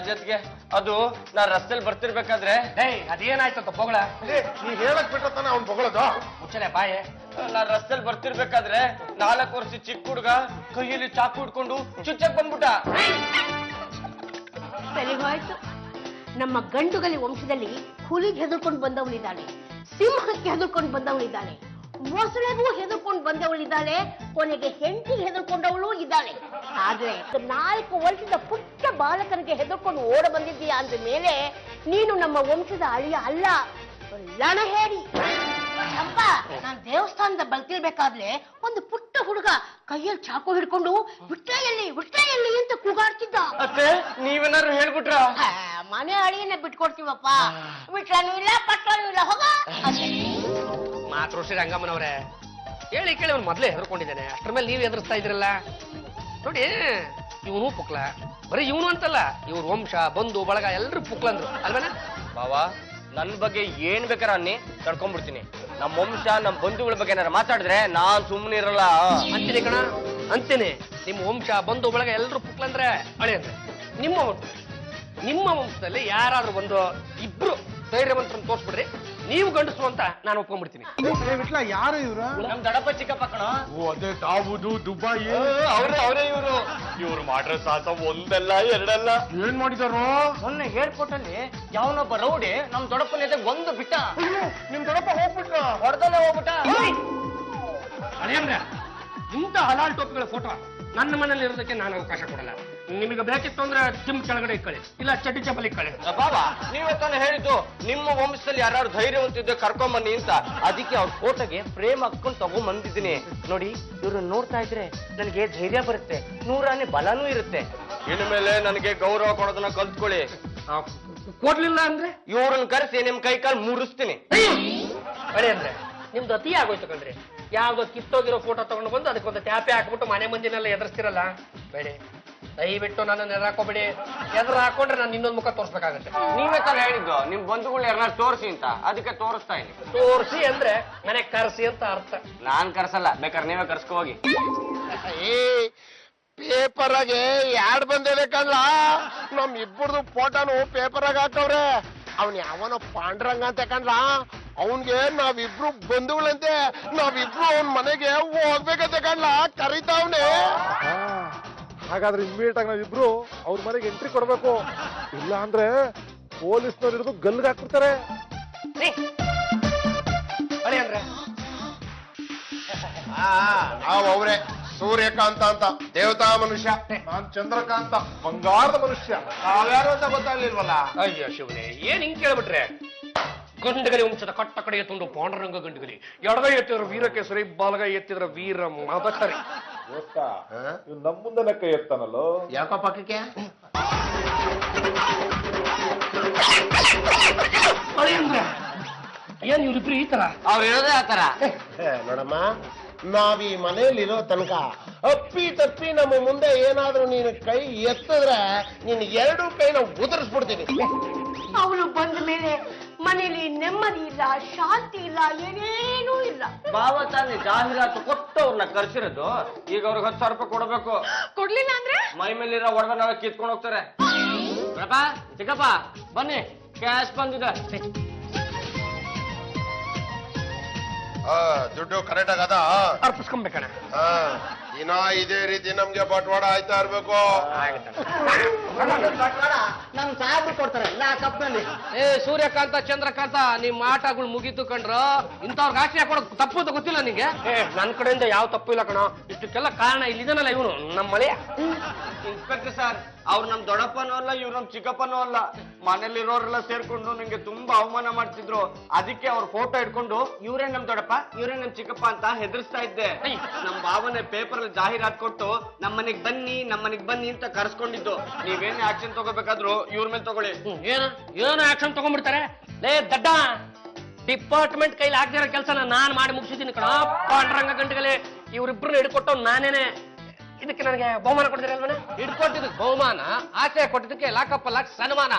ಜೊತೆಗೆ ಅದು ನಾ ರಸ್ತೆಯಲ್ಲಿ ಬರ್ತಿರ್ಬೇಕಾದ್ರೆ ಅದೇನಾಯ್ತಂತ ಬೊಗಳ ನೀ ಹೇಳಕ್ ಬಿಟ್ಟತಾನೆ ಅವ್ನ್ ಬೊಗಳದು ಮುಚ್ಚನೆ ಬಾಯೆ. ನಾ ರಸ್ತೆಯಲ್ಲಿ ಬರ್ತಿರ್ಬೇಕಾದ್ರೆ 4 ವರ್ಷ ಚಿಕ್ಕ ಹುಡುಗ ಕೈಯಲ್ಲಿ ಚಾಕು ಹಿಡ್ಕೊಂಡು ಚುಚ್ಚಕ್ ಬಂದ್ಬಿಟ್ಟ. ಸರಿಗೋಯ್ತು. ನಮ್ಮ ಗಂಡುಗಲಿ ವಂಶದಲ್ಲಿ ಹುಲಿಗೆ ಹೆದರ್ಕೊಂಡು ಬಂದವಳಿದ್ದಾಳೆ, ಸಿಂಹಕ್ಕೆ ಹೆದರ್ಕೊಂಡು ಬಂದವಳಿದ್ದಾಳೆ, ಮೊಸಳೆಗೂ ಹೆದರ್ಕೊಂಡು ಬಂದವಳಿದ್ದಾಳೆ, ಕೊನೆಗೆ ಹೆಂಡತಿಗೆ ಹೆದರ್ಕೊಂಡವಳು ಇದ್ದಾಳೆ. ಆದ್ರೆ 4 ವರ್ಷದ ಪುಟ್ಟ ಬಾಲಕನಿಗೆ ಹೆದರ್ಕೊಂಡು ಓಡ ಬಂದಿದ್ದೀಯಾ ಅಂದ ಮೇಲೆ ನೀನು ನಮ್ಮ ವಂಶದ ಅಳಿಯ ಅಲ್ಲ, ಲಣಹೇಡಿ. ಅಪ್ಪ, ನಾನ್ ದೇವಸ್ಥಾನದ ಬರ್ತಿರ್ಬೇಕಾದ್ರೆ ಒಂದು ಪುಟ್ಟ ಹುಡುಗ ಕೈಯಲ್ಲಿ ಚಾಕು ಹಿಡ್ಕೊಂಡು ವಿಟ್ರೆಯಲ್ಲಿ ಅಂತ ಕೂಗಾಡ್ತಿದ್ದ. ಅತ್ತೆ ನೀವೇನಾದ್ರು ಹೇಳ್ಬಿಟ್ರ? ಮನೆ ಅಳಿಯನ್ನ ಬಿಟ್ಕೊಡ್ತೀವಪ್ಪ, ವಿಟ್ಲನೂ ಇಲ್ಲ ಪಟ್ಲನೂ ಇಲ್ಲ, ಹೋಗ. ಮಾತೃಶ್ರೀ ರಂಗಮ್ಮನವ್ರೆ, ಹೇಳಿ ಕೇಳಿ ಅವ್ನು ಮೊದ್ಲೇ ಹೆದರ್ಕೊಂಡಿದ್ದಾನೆ, ಅಷ್ಟ್ರ ಮೇಲೆ ನೀವು ಎದುರಿಸ್ತಾ ಇದ್ರಲ್ಲ ನೋಡಿ. ಇವನು ಪುಕ್ಲ, ಬರೀ ಇವನು ಅಂತಲ್ಲ, ಇವ್ರ ವಂಶ ಬಂಧು ಬಳಗ ಎಲ್ರು ಪುಕ್ಲಂದ್ರು ಅಲ್ವೇನ? ಬಾವಾ, ನನ್ ಬಗ್ಗೆ ಏನ್ ಬೇಕಾರ ಅನ್ನಿ ತಡ್ಕೊಂಡ್ಬಿಡ್ತೀನಿ. ನಮ್ ವಂಶ ನಮ್ ಬಂಧುಗಳ ಬಗ್ಗೆ ಏನಾರ ಮಾತಾಡಿದ್ರೆ ನಾನ್ ಸುಮ್ಮನೆ ಇರಲ್ಲ ಅಂತೀನಿ ಕಣ, ಅಂತೀನಿ. ನಿಮ್ಮ ವಂಶ ಬಂಧು ಬಳಗ ಎಲ್ರು ಪುಕ್ಲಂದ್ರೆ ಅಳಿ ಅಂದ್ರೆ ನಿಮ್ಮ ವಂಶದಲ್ಲಿ ಯಾರಾದ್ರೂ ಒಂದು ಇಬ್ರು ಧೈರ್ಯವಂತರನ್ನು ತೋರ್ಸ್ಬಿಡ್ರಿ, ನೀವು ಗಂಡಸು ಅಂತ ನಾನು ಒಪ್ಕೊಂಡ್ಬಿಡ್ತೀನಿ. ಯಾರು ಇವ್ರು? ನಮ್ ದಡಪ್ಪ ಚಿಕ್ಕಪ್ಪ ಕಣ. ಅದೇ ದಾವೂದು ದುಬಾಯಿ ಅವರೇ ಇವ್ರು ಮಾಡ್ರ ಸಾಹಸ ಒಂದಲ್ಲ ಎರಡಲ್ಲ. ಏನ್ ಮಾಡಿದಾರೋ? ಮೊನ್ನೆ ಏರ್ಪೋರ್ಟ್ ಅಲ್ಲಿ ಯಾವನೊಬ್ಬ ರೌಡಿ ನಮ್ ದೊಡ್ಡಪ್ಪನ ಎದೆ ಒಂದು ಬಿಟ್ಟ. ನಿಮ್ ದೊಡ್ಡಪ್ಪ ಹೋಗ್ಬಿಟ್ರ? ಹೊಡೆದಲ್ಲೇ ಹೋಗ್ಬಿಟ್ಟ. ಅದೇಂದ್ರ ಇಂಥ ಹಲಾಲ್ ಟೋಪಿಗಳ ಫೋಟೋ ನನ್ನ ಮನೇಲಿ ಇರೋದಕ್ಕೆ ನಾನು ಅವಕಾಶ ಕೊಡಲ್ಲ. ನಿಮಗೆ ಬೇಕಿತ್ತು ಅಂದ್ರೆ ಜಿಮ್ ಕೆಳಗಡೆ ಇಕ್ಕಳಿ, ಇಲ್ಲ ಚಡ್ಡಿ ಚಪ್ಪಲಿ ಇಕ್ಕಳಿ. ಬಾಬಾ, ನೀವೇ ತಾನೇ ಹೇಳಿದ್ದು ನಿಮ್ಮ ವಂಶದಲ್ಲಿ ಯಾರು ಧೈರ್ಯವಂತಿದ್ದೆ ಕರ್ಕೊಂಬನ್ನಿ ಅಂತ. ಅದಕ್ಕೆ ಅವ್ರ ಫೋಟೋಗೆ ಫ್ರೇಮ್ ಹಾಕೊಂಡು ತಗೊಂಡ್ಬಂದಿದ್ದೀನಿ. ನೋಡಿ, ಇವ್ರನ್ನ ನೋಡ್ತಾ ಇದ್ರೆ ನನಗೆ ಧೈರ್ಯ ಬರುತ್ತೆ, 100 ಆನೆ ಬಲನೂ ಇರುತ್ತೆ. ಇನ್ಮೇಲೆ ನನಗೆ ಗೌರವ ಕೊಡೋದನ್ನ ಕಲ್ತ್ಕೊಳ್ಳಿ. ಕೊಡ್ಲಿಲ್ಲ ಅಂದ್ರೆ ಇವ್ರನ್ನ ಕರೆಸಿ ನಿಮ್ ಕೈ ಕಾಲು ಮುರಿಸ್ತೀನಿ. ಅದೇ ಅಂದ್ರೆ ನಿಮ್ದು ಅತಿ ಆಗೋಯ್ತು ಕಣ್ರಿ. ಯಾವ್ದೋ ಕಿತ್ತೋಗಿರೋ ಫೋಟೋ ತಗೊಂಡು ಬಂದು ಅದಕ್ಕೊಂದು ಟ್ಯಾಪೆ ಹಾಕ್ಬಿಟ್ಟು ಮನೆ ಮಂದಿನೆಲ್ಲ ಎದುರಿಸ್ತಿರಲ್ಲ. ಬೇಡಿ, ದಯವಿಟ್ಟು ನನ್ನನ್ನು ಎದುರಾಕೋಬೇಡಿ. ಎದುರು ಹಾಕೊಂಡ್ರೆ ನಾನು ಇನ್ನೊಂದು ಮುಖ ತೋರಿಸ್ಬೇಕಾಗತ್ತೆ. ನೀವೇ ತಾನೇ ಹೇಳಿದ್ದು ನಿಮ್ ಬಂಧುಗಳನ್ನ ಯಾರನ್ನ ತೋರಿಸಿ ಅಂತ, ಅದಕ್ಕೆ ತೋರಿಸ್ತಾ ಇದೀನಿ. ತೋರಿಸಿ ಅಂದ್ರೆ ಮನೆ ಕರ್ಸಿ ಅಂತ ಅರ್ಥ. ನಾನ್ ಕರ್ಸಲ್ಲ, ಬೇಕಾದ್ರೆ ನೀವೇ ಕರ್ಸ್ಕೊ ಹೋಗಿ. ಪೇಪರ್ ಆಗೆ ಯಾಡ್ ಬಂದಿದೆ ಕಣ್ಲ, ನಮ್ ಇಬ್ಬರದು ಫೋಟೋನು ಪೇಪರ್ ಆಗ ಹಾಕವ್ರೆ. ಅವ್ನ್ ಯಾವನ ಪಾಂಡ್ರಂಗ ಅಂತ ಕಣ್ಲ, ಅವನ್ಗೆ ನಾವಿಬ್ರು ಬಂಧುಗಳಂತೆ, ನಾವಿಬ್ರು ಅವನ್ ಮನೆಗೆ ಹೋಗ್ಬೇಕಂತೆ ಕಣ್ಲ, ಕರೀತಾವ್ನೆ. ಹಾಗಾದ್ರೆ ಇಮ್ಮಿಡಿಯೇಟ್ ಆಗಿ ನಾವಿಬ್ರು ಅವ್ರ ಮನೆಗೆ ಎಂಟ್ರಿ ಕೊಡ್ಬೇಕು, ಇಲ್ಲ ಅಂದ್ರೆ ಪೊಲೀಸ್ನವ್ರು ಹಿಡಿದು ಗಲ್ಗೆ ಹಾಕ್ಬಿಡ್ತಾರೆ. ಅಂದ್ರೆ ಅವ್ರೆ ಸೂರ್ಯಕಾಂತ ಅಂತ ದೇವತಾ ಮನುಷ್ಯ, ನಾನ್ ಚಂದ್ರಕಾಂತ ಬಂಗಾರದ ಮನುಷ್ಯ. ನಾವ್ಯಾರು ಅಂತ ಗೊತ್ತಾಗ್ಲಿಲ್ವಲ್ಲ? ಅಯ್ಯೋ ಶಿವನೇ, ಏನ್ ಹಿಂಗ್ ಕೇಳ್ಬಿಟ್ರೆ? ಗಂಡಗಲಿ ವಂಶದ ಕಟ್ಟ ಕಡೆಗೆ ತುಂಡು ಪಾಂಡುರಂಗ ಗಂಡಗಲಿ, ಎಡಗೈ ಎತ್ತಿದ್ರ ವೀರಕೇಸರಿ, ಬಲಗೈ ಎತ್ತಿದ್ರ ವೀರ ಮದಕರಿ. ನಮ್ಮ ಮುಂದೆ ಕೈ ಎತ್ತಾನಲ್ಲೋ, ಯಾಕೋ ಪಕ್ಕಕ್ಕೆ? ಏನ್ ಇವ್ರಿಬ್ರು ಈ ತರ? ಅವ್ರು ಇರೋದೇ ಆತರ. ನೋಡಮ್ಮ, ನಾವ್ ಈ ಮನೆಯಲ್ಲಿರೋ ತನಕ ಅಪ್ಪಿ ತಪ್ಪಿ ನಮ್ಮ ಮುಂದೆ ಏನಾದ್ರೂ ನೀನು ಕೈ ಎತ್ತಿದ್ರೆ ನೀನ್ 2 ಕೈನ ಉದುರಿಸ್ಬಿಡ್ತೀನಿ. ಅವಳು ಬಂದ ಮೇಲೆ ಮನೇಲಿ ನೆಮ್ಮದಿ ಇಲ್ಲ, ಶಾಂತಿ ಇಲ್ಲ, ಏನೇನೂ ಇಲ್ಲ. ಬಾವ ತಾನೇ ಜಾಹೀರಾತು ಕೊಟ್ಟು ಅವ್ರನ್ನ ಕರ್ಸಿರೋದು. ಈಗ ಅವ್ರಿಗೆ 10,000 ರೂಪಾಯಿ ಕೊಡ್ಬೇಕು. ಕೊಡ್ಲಿಲ್ಲ ಅಂದ್ರೆ ಮೈ ಮೇಲಿರೋ ಒಡವೆ ನಾವೇ ಕಿತ್ಕೊಂಡು ಹೋಗ್ತಾರೆ. ಚಿಕ್ಕಪ್ಪ ಬನ್ನಿ, ಕ್ಯಾಶ್ ಬಂದಿದೆ. ದುಡ್ಡು ಕರೆಕ್ಟ್ ಆಗದ ಅರ್ಪಿಸ್ಕೊಂಬೇಕಣ್ಣ. ಇನ್ನ ಇದೇ ರೀತಿ ನಮ್ಗೆ ಬಟ್ವಾಡ ಆಯ್ತಾ ಇರ್ಬೇಕು. ನಮ್ ಸಾಹೇಬ್ರು ಕೊಡ್ತಾರೆ ಕಪ್ನಲ್ಲಿ. ಏ ಸೂರ್ಯಕಾಂತ ಚಂದ್ರಕಾಂತ, ನಿಮ್ ಆಟಗಳು ಮುಗೀತು ಕಣ್ರು. ಇಂಥವ್ರಿಗೆ ಆಶ್ರಯ ಕೊಡೋದು ತಪ್ಪು ಅಂತ ಗೊತ್ತಿಲ್ಲ ನಿಂಗೆ? ನನ್ ಕಡೆಯಿಂದ ಯಾವ ತಪ್ಪು ಇಲ್ಲ ಕಣ. ಇಷ್ಟಕ್ಕೆಲ್ಲ ಕಾರಣ ಇಲ್ಲಿದನಲ್ಲ ಇವನು, ನಮ್ಮ ಮಳೆಯ ಇನ್ಸ್ಪೆಕ್ಟರ್ ಸರ್, ಅವ್ರು ನಮ್ ದೊಡ್ಡಪ್ಪನೂ ಅಲ್ಲ, ಇವ್ರು ನಮ್ ಚಿಕ್ಕಪ್ಪನೂ ಅಲ್ಲ. ಮನೇಲಿರೋರೆಲ್ಲ ಸೇರ್ಕೊಂಡು ನಂಗೆ ತುಂಬಾ ಅವಮಾನ ಮಾಡ್ತಿದ್ರು. ಅದಕ್ಕೆ ಅವ್ರ ಫೋಟೋ ಇಟ್ಕೊಂಡು ಇವ್ರೇ ನಮ್ ದೊಡ್ಡಪ್ಪ, ಇವ್ರೇ ನಮ್ ಚಿಕ್ಕಪ್ಪ ಅಂತ ಹೆದರ್ಸ್ತಾ ಇದ್ದೆ. ನಮ್ ಭಾವನೆ ಪೇಪರ್ ಅಲ್ಲಿ ಜಾಹೀರಾತ್ ಕೊಟ್ಟು ನಮ್ಮನೆಗ್ ಬನ್ನಿ ಅಂತ ಕರ್ಸ್ಕೊಂಡಿದ್ದು. ನೀವೇನೇ ಆಕ್ಷನ್ ತಗೋಬೇಕಾದ್ರು ಇವ್ರ ಮೇಲೆ ತಗೊಳ್ಳಿ. ಏನು ಆಕ್ಷನ್ ತಗೊಂಡ್ಬಿಡ್ತಾರೆ? ಲೇ ದಡ್ಡ, ಡಿಪಾರ್ಟ್ಮೆಂಟ್ ಕೈಲಿ ಆಗ್ದಿರೋ ಕೆಲಸನ ನಾನ್ ಮಾಡಿ ಮುಗಿಸಿದ್ದೀನಿ ಕಣ. ಪಾಂಡುರಂಗ ಗಂಟೆಗಲಿ ಇವ್ರಿಬ್ರನ್ನ ಹಿಡ್ಕೊಟ್ಟು ನಾನೇನೆ. ಇದಕ್ಕೆ ನನಗೆ ಬಹುಮಾನ ಕೊಡ್ತೀರಲ್ವೇ? ಹಿಡ್ಕೊಟ್ಟಿದ್ದಕ್ಕೆ ಬಹುಮಾನ, ಆಚೆ ಕೊಟ್ಟಿದ್ದಕ್ಕೆ ಲಾಕಪ್ಪ ಲಾಕ್ ಸನ್ಮಾನ.